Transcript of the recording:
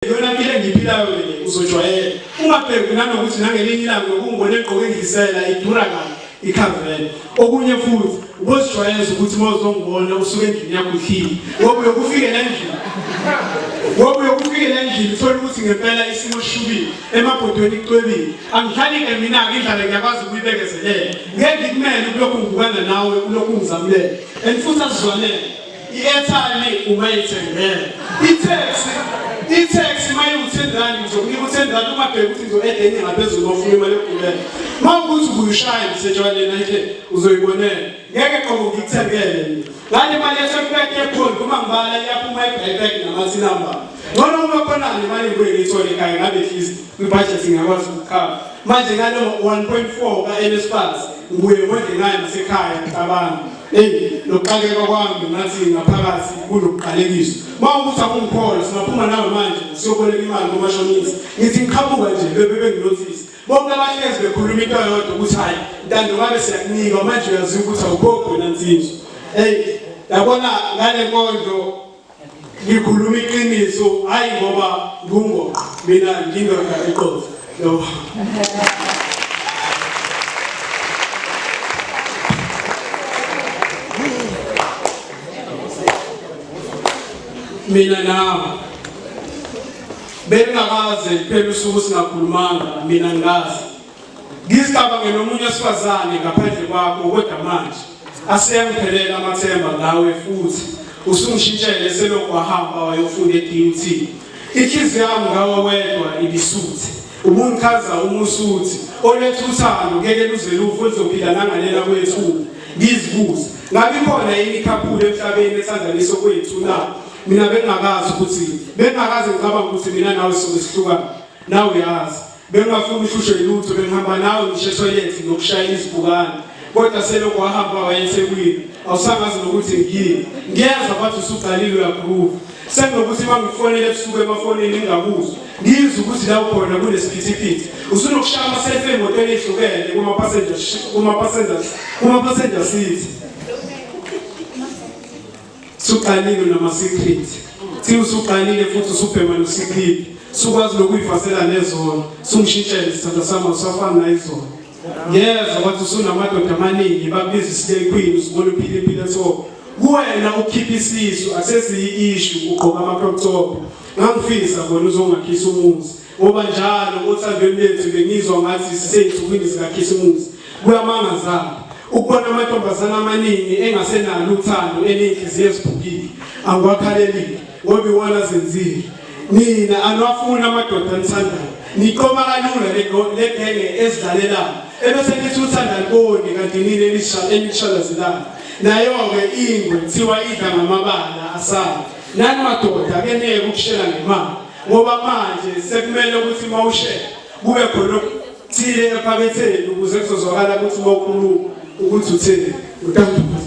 yona impilo engiphilayo le uzojwayela ungabheki nanokuthi nangelinye ilanga ukungibona egqoke ngisela idura kabi ikhavele okunye futhi ubozijwayeza ukuthi mawuzongibona usuke endlini yakho uhlile ngoba uyokufika endlini uthola ukuthi ngempela isimo sishubile emabhodweni icwebile angihlali ke mina ngidlale ngiyakwazi ukuyibekezelela ngeke ngikumele kulokhu ngibukana nawe kulokhu ngizamlela and futhi asizwanele i-airtime umayithengela i-taxi maye uthengani ngizokunika uthengani ungabheki ukuthi ngizo-add enye ngaphezulu mawufuna imali yokugibela mawukuthi ubuyishaya ngisetshwaleni ayike uzoyibonela ngeke qobo ngikuthengele ngale mali yaseflek yephone uma ngibala iyaphuma i-buyback namasinamba ngona uma khonani imali ngibuye ngiyithole ekhaya ngabe at least kwibudget ngiyakwazi ukukhava manje ngalo 1.4 ka-NSFAS ngibuye ngodle ngayo nasekhaya ngicabanga lokuqaleka kwami ngathi ngaphakathi kunokuqalekiswa mawukuthi akungikhola singaphuma nawe manje siyoboleka imali kumashonisa ngithi ngiqhamuka nje bebenginothisi bonke abahlezi bekhuluma into yodwa ukuthi hayi ntando ngabe siyakunika manje uyaziwa ukuthi awukhokho nansinzo yabona ngale nkondlo ngikhuluma iqiniso hayi ngoba ngungoqo mina ngindoda eqotho yabo mina nawe bengakaze phela usuku singakhulumanga mina ngazi ngizicabange nomunye esifazane ngaphandle kwakho kodwa manje asiyangiphelela amathemba nawe futhi usungishintshele selokhu wahamba wayofunda e-DUT inhliziyo yami ngawe wedwa ibisuthi ubungichaza umusuthi oletha uthando ngeke luze lufe uzophila nangalela kwethu ngizibuza ngabe khona yini ikhaphula emhlabeni ethandanisa kwethu na mina bengakazi ngicabanga ukuthi mina nawe sokusihlukana nawe yazi bengafuna uhlushwe lutho bengihamba nawe ngisho etoilet nokushaya izibukane kodwa selokhu wahamba wayesekwini awusangazi nokuthi ngiyini ngiyeza bathi usuqalile uyakhruva senginokuthi mangifonele ebusuku emafonini ngingakuzwa ngizwe ukuthi la ukhona kunesiphithiphithi usunokushaya ama-selfie emotweni ehlukene kuma-passenger seat suqalile nama-secret thi usuqalile futhi usubhema nosiklipi sukwazi lokuyifasela nezono sungishintshele sithanda sami usafana nayizona ngiyeza bathi usunamadoda amaningi bakubiza islay queen usubona uphile impilo ethobo kuwena ukhipha isisu aseziyi-issue ugqoka ama-crop top ngangifisa bona uzongakhisa umuzi ngoba njalo othandweni lethu bengizwa ngathi sisey'nsukwini zikakhisa umuzi kuyamangazana ukubona amantombazana amaningi engasenalo uthando eney'nhliziyo eziphukile angiwakhalelile ngoba iwona zenzile nina aniwafuni amadoda anithandayo niqoma kalula le genge ezidlalelayo ebese nithi uthanda liboni kanti nini enishadazelayo nayo-ke ingwe kuthiwa idla ngamabala asala nani madoda akeneke ukushela ngemali ngoba manje sekumele ukuthi uma ushela kube khona okuthile ephaketheni ukuze kuzozwakala ukuthi uma ukhuluma ukuthi utheni utanduza